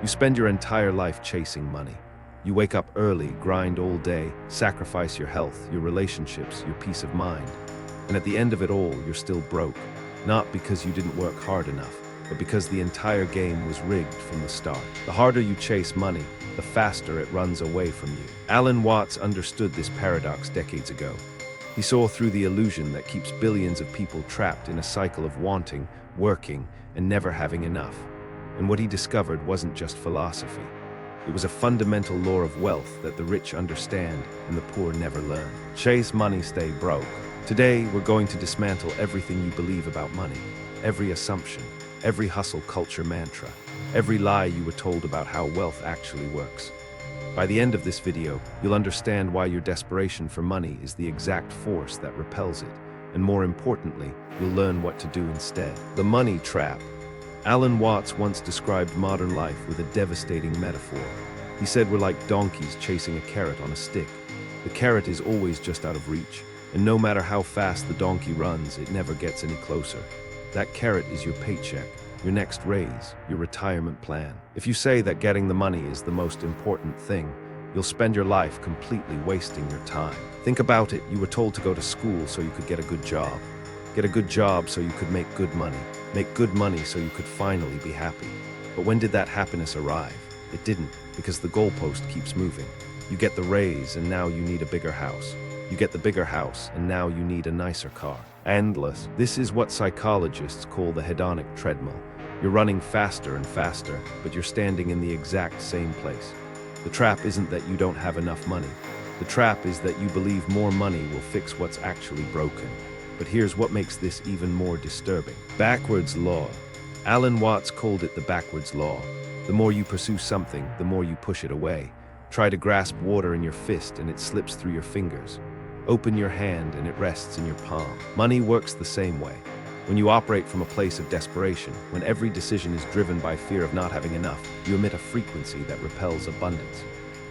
You spend your entire life chasing money. You wake up early, grind all day, sacrifice your health, your relationships, your peace of mind. And at the end of it all, you're still broke. Not because you didn't work hard enough, but because the entire game was rigged from the start. The harder you chase money, the faster it runs away from you. Alan Watts understood this paradox decades ago. He saw through the illusion that keeps billions of people trapped in a cycle of wanting, working, and never having enough. And what he discovered wasn't just philosophy. It was a fundamental law of wealth that the rich understand and the poor never learn. Chase money, stay broke. Today, we're going to dismantle everything you believe about money, every assumption, every hustle culture mantra, every lie you were told about how wealth actually works. By the end of this video, you'll understand why your desperation for money is the exact force that repels it, and more importantly, you'll learn what to do instead. The money trap. Alan Watts once described modern life with a devastating metaphor. He said we're like donkeys chasing a carrot on a stick. The carrot is always just out of reach, and no matter how fast the donkey runs, it never gets any closer. That carrot is your paycheck, your next raise, your retirement plan. If you say that getting the money is the most important thing, you'll spend your life completely wasting your time. Think about it. You were told to go to school so you could get a good job. Get a good job so you could make good money. Make good money so you could finally be happy. But when did that happiness arrive? It didn't, because the goalpost keeps moving. You get the raise and now you need a bigger house. You get the bigger house and now you need a nicer car. Endless. This is what psychologists call the hedonic treadmill. You're running faster and faster, but you're standing in the exact same place. The trap isn't that you don't have enough money. The trap is that you believe more money will fix what's actually broken. But here's what makes this even more disturbing. Backwards law. Alan Watts called it the backwards law. The more you pursue something, the more you push it away. Try to grasp water in your fist and it slips through your fingers. Open your hand and it rests in your palm. Money works the same way. When you operate from a place of desperation, when every decision is driven by fear of not having enough, you emit a frequency that repels abundance.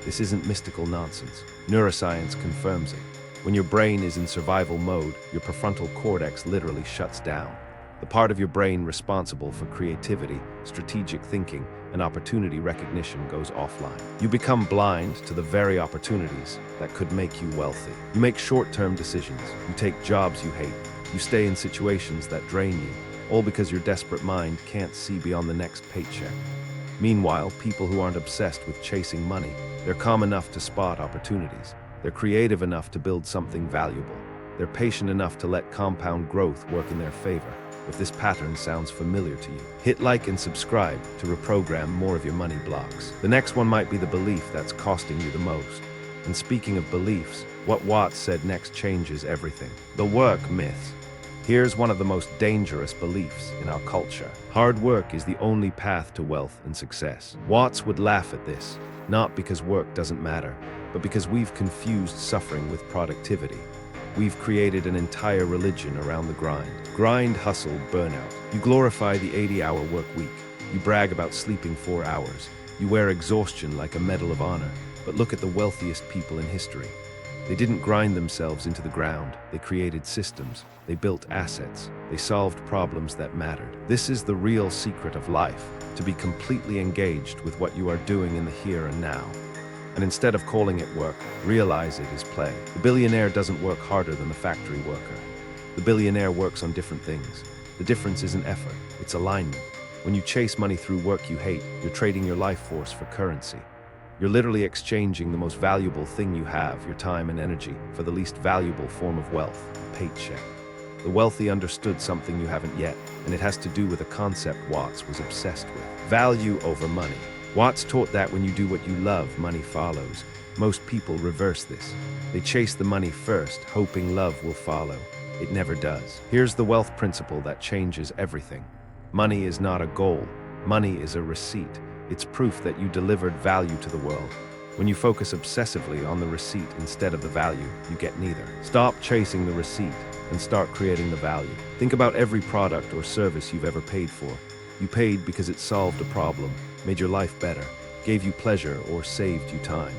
This isn't mystical nonsense. Neuroscience confirms it. When your brain is in survival mode, your prefrontal cortex literally shuts down. The part of your brain responsible for creativity, strategic thinking, and opportunity recognition goes offline. You become blind to the very opportunities that could make you wealthy. You make short-term decisions. You take jobs you hate. You stay in situations that drain you, all because your desperate mind can't see beyond the next paycheck. Meanwhile, people who aren't obsessed with chasing money, they're calm enough to spot opportunities. They're creative enough to build something valuable. They're patient enough to let compound growth work in their favor. If this pattern sounds familiar to you, hit like and subscribe to reprogram more of your money blocks. The next one might be the belief that's costing you the most. And speaking of beliefs, what Watts said next changes everything. The work myth. Here's one of the most dangerous beliefs in our culture. Hard work is the only path to wealth and success. Watts would laugh at this, not because work doesn't matter, but because we've confused suffering with productivity. We've created an entire religion around the grind. Grind, hustle, burnout. You glorify the 80-hour work week. You brag about sleeping 4 hours. You wear exhaustion like a medal of honor. But look at the wealthiest people in history. They didn't grind themselves into the ground. They created systems. They built assets. They solved problems that mattered. This is the real secret of life, to be completely engaged with what you are doing in the here and now. And instead of calling it work, realize it is play. The billionaire doesn't work harder than the factory worker. The billionaire works on different things. The difference isn't effort, it's alignment. When you chase money through work you hate, you're trading your life force for currency. You're literally exchanging the most valuable thing you have, your time and energy, for the least valuable form of wealth, a paycheck. The wealthy understood something you haven't yet, and it has to do with a concept Watts was obsessed with. Value over money. Watts taught that when you do what you love, money follows. Most people reverse this. They chase the money first, hoping love will follow. It never does. Here's the wealth principle that changes everything. Money is not a goal. Money is a receipt. It's proof that you delivered value to the world. When you focus obsessively on the receipt instead of the value, you get neither. Stop chasing the receipt and start creating the value. Think about every product or service you've ever paid for. You paid because it solved a problem, made your life better, gave you pleasure, or saved you time.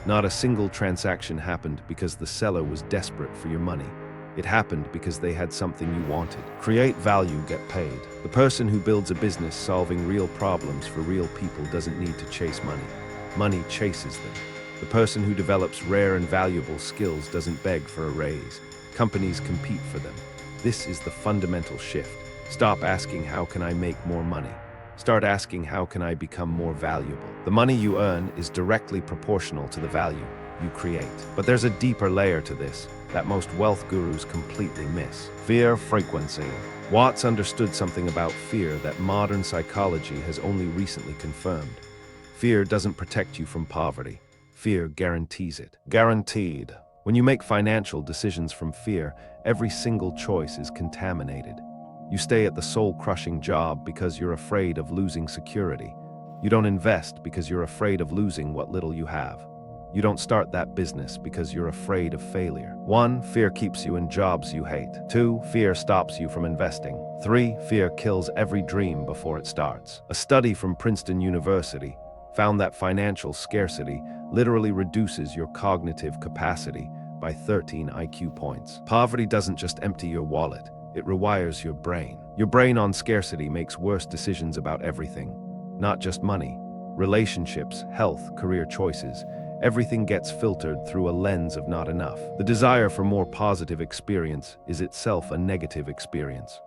Not a single transaction happened because the seller was desperate for your money. It happened because they had something you wanted. Create value, get paid. The person who builds a business solving real problems for real people doesn't need to chase money. Money chases them. The person who develops rare and valuable skills doesn't beg for a raise. Companies compete for them. This is the fundamental shift. Stop asking, how can I make more money? Start asking, how can I become more valuable? The money you earn is directly proportional to the value you create. But there's a deeper layer to this that most wealth gurus completely miss. Fear frequency. Watts understood something about fear that modern psychology has only recently confirmed. Fear doesn't protect you from poverty. Fear guarantees it. Guaranteed. When you make financial decisions from fear, every single choice is contaminated. You stay at the soul-crushing job because you're afraid of losing security. You don't invest because you're afraid of losing what little you have. You don't start that business because you're afraid of failure. 1. Fear keeps you in jobs you hate. 2. Fear stops you from investing. 3. Fear kills every dream before it starts. A study from Princeton University found that financial scarcity literally reduces your cognitive capacity by 13 IQ points. Poverty doesn't just empty your wallet, it rewires your brain. Your brain on scarcity makes worse decisions about everything, not just money. Relationships, health, career choices. Everything gets filtered through a lens of not enough. The desire for more positive experience is itself a negative experience.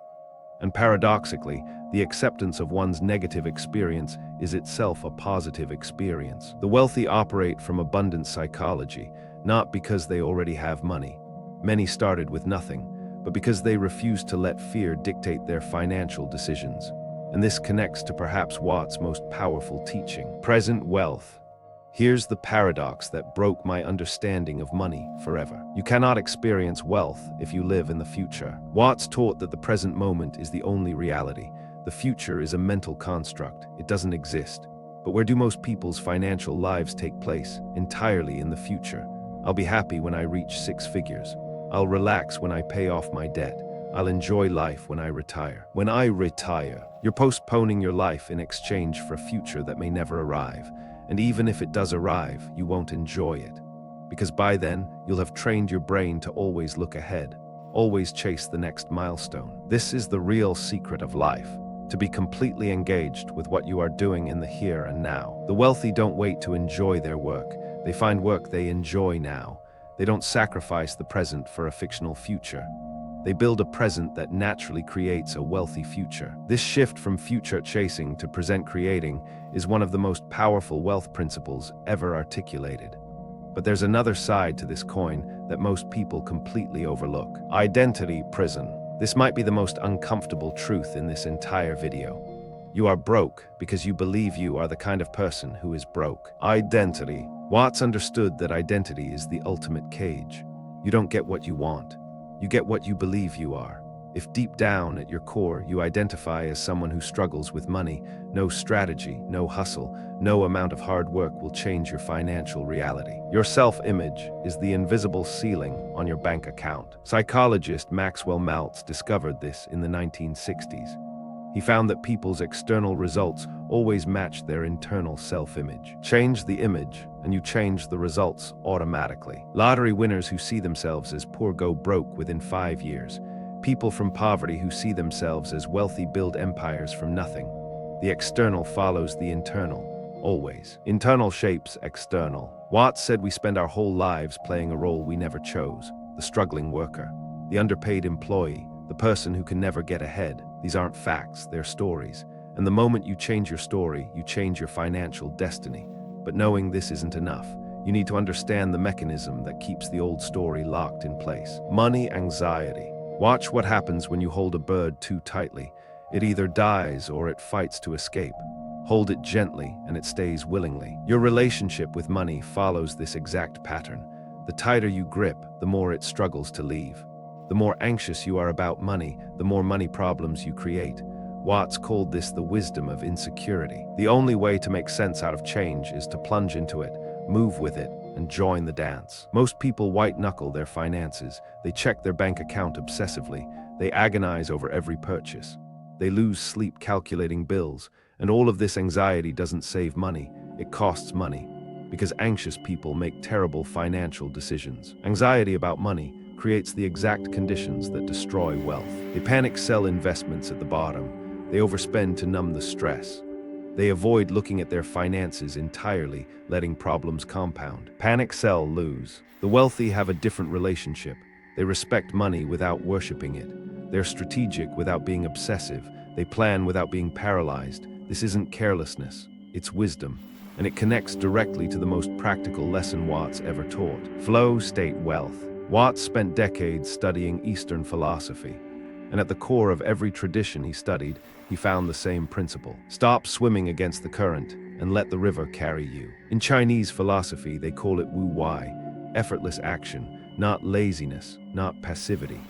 And paradoxically, the acceptance of one's negative experience is itself a positive experience. The wealthy operate from abundance psychology, not because they already have money. Many started with nothing, but because they refuse to let fear dictate their financial decisions. And this connects to perhaps Watts' most powerful teaching: present wealth. Here's the paradox that broke my understanding of money forever. You cannot experience wealth if you live in the future. Watts taught that the present moment is the only reality. The future is a mental construct. It doesn't exist. But where do most people's financial lives take place? Entirely in the future. I'll be happy when I reach 6 figures. I'll relax when I pay off my debt. I'll enjoy life when I retire. When I retire, you're postponing your life in exchange for a future that may never arrive. And even if it does arrive, you won't enjoy it. Because by then, you'll have trained your brain to always look ahead, always chase the next milestone. This is the real secret of life, to be completely engaged with what you are doing in the here and now. The wealthy don't wait to enjoy their work. They find work they enjoy now. They don't sacrifice the present for a fictional future. They build a present that naturally creates a wealthy future. This shift from future chasing to present creating is one of the most powerful wealth principles ever articulated. But there's another side to this coin that most people completely overlook. Identity prison. This might be the most uncomfortable truth in this entire video. You are broke because you believe you are the kind of person who is broke. Identity. Watts understood that identity is the ultimate cage. You don't get what you want. You get what you believe you are. If deep down at your core you identify as someone who struggles with money, no strategy, no hustle, no amount of hard work will change your financial reality. Your self-image is the invisible ceiling on your bank account. Psychologist Maxwell Maltz discovered this in the 1960s. He found that people's external results always matched their internal self-image. Change the image, and you change the results automatically. Lottery winners who see themselves as poor go broke within 5 years. People from poverty who see themselves as wealthy build empires from nothing. The external follows the internal, always. Internal shapes external. Watts said we spend our whole lives playing a role we never chose. The struggling worker, the underpaid employee, the person who can never get ahead. These aren't facts, they're stories. And the moment you change your story, you change your financial destiny. But knowing this isn't enough. You need to understand the mechanism that keeps the old story locked in place. Money anxiety. Watch what happens when you hold a bird too tightly. It either dies or it fights to escape. Hold it gently and it stays willingly. Your relationship with money follows this exact pattern. The tighter you grip, the more it struggles to leave. The more anxious you are about money, the more money problems you create. Watts called this the wisdom of insecurity. The only way to make sense out of change is to plunge into it, move with it, and join the dance. Most people white-knuckle their finances. They check their bank account obsessively. They agonize over every purchase. They lose sleep calculating bills. And all of this anxiety doesn't save money. It costs money. Because anxious people make terrible financial decisions. Anxiety about money creates the exact conditions that destroy wealth. They panic sell investments at the bottom. They overspend to numb the stress. They avoid looking at their finances entirely, letting problems compound. Panic sell lose. The wealthy have a different relationship. They respect money without worshiping it. They're strategic without being obsessive. They plan without being paralyzed. This isn't carelessness, it's wisdom. And it connects directly to the most practical lesson Watts ever taught: flow state wealth. Watts spent decades studying Eastern philosophy, and at the core of every tradition he studied, he found the same principle: stop swimming against the current and let the river carry you. In Chinese philosophy, they call it Wu Wei, effortless action, not laziness, not passivity,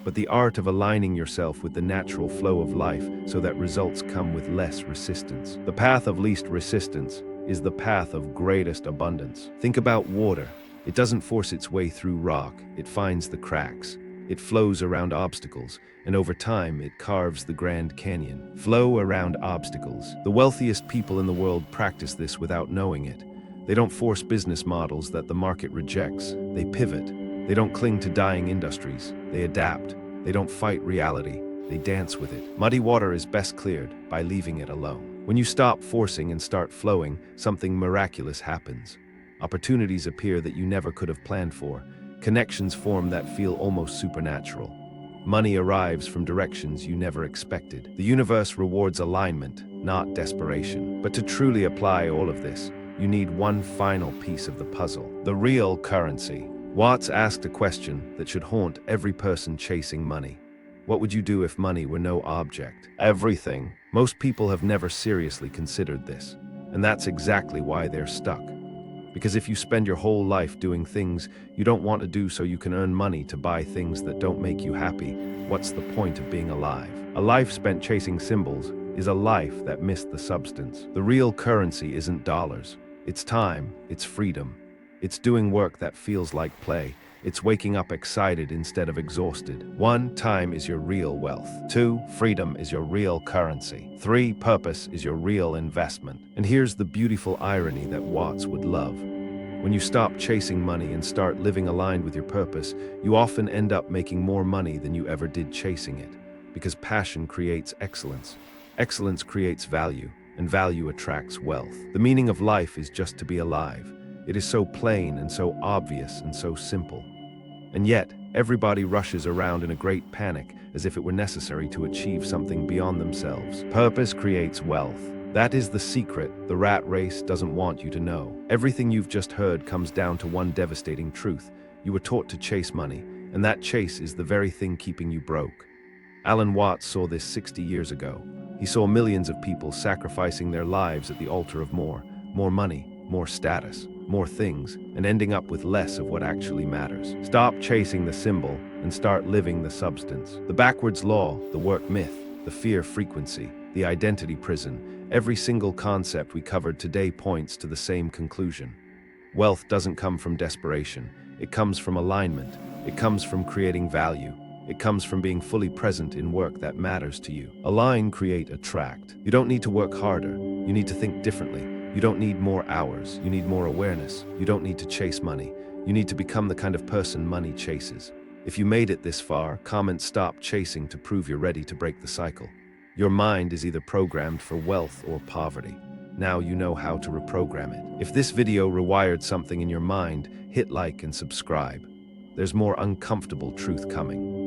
but the art of aligning yourself with the natural flow of life so that results come with less resistance. The path of least resistance is the path of greatest abundance. Think about water. It doesn't force its way through rock, it finds the cracks. It flows around obstacles, and over time it carves the Grand Canyon. Flow around obstacles. The wealthiest people in the world practice this without knowing it. They don't force business models that the market rejects. They pivot. They don't cling to dying industries. They adapt. They don't fight reality. They dance with it. Muddy water is best cleared by leaving it alone. When you stop forcing and start flowing, something miraculous happens. Opportunities appear that you never could have planned for. Connections form that feel almost supernatural. Money arrives from directions you never expected. The universe rewards alignment, not desperation. But to truly apply all of this, you need one final piece of the puzzle: the real currency. Watts asked a question that should haunt every person chasing money. What would you do if money were no object? Everything. Most people have never seriously considered this, and that's exactly why they're stuck. Because if you spend your whole life doing things you don't want to do so you can earn money to buy things that don't make you happy, what's the point of being alive? A life spent chasing symbols is a life that missed the substance. The real currency isn't dollars. It's time, it's freedom. It's doing work that feels like play. It's waking up excited instead of exhausted. 1, time is your real wealth. 2, freedom is your real currency. 3, purpose is your real investment. And here's the beautiful irony that Watts would love. When you stop chasing money and start living aligned with your purpose, you often end up making more money than you ever did chasing it. Because passion creates excellence. Excellence creates value, and value attracts wealth. The meaning of life is just to be alive. It is so plain and so obvious and so simple. And yet, everybody rushes around in a great panic as if it were necessary to achieve something beyond themselves. Purpose creates wealth. That is the secret the rat race doesn't want you to know. Everything you've just heard comes down to one devastating truth. You were taught to chase money, and that chase is the very thing keeping you broke. Alan Watts saw this 60 years ago. He saw millions of people sacrificing their lives at the altar of more money, more status, more things, and ending up with less of what actually matters. Stop chasing the symbol and start living the substance. The backwards law, the work myth, the fear frequency, the identity prison, every single concept we covered today points to the same conclusion. Wealth doesn't come from desperation. It comes from alignment. It comes from creating value. It comes from being fully present in work that matters to you. Align, create, attract. You don't need to work harder. You need to think differently. You don't need more hours. You need more awareness. You don't need to chase money. You need to become the kind of person money chases. If you made it this far, comment "stop chasing" to prove you're ready to break the cycle. Your mind is either programmed for wealth or poverty. Now you know how to reprogram it. If this video rewired something in your mind, hit like and subscribe. There's more uncomfortable truth coming.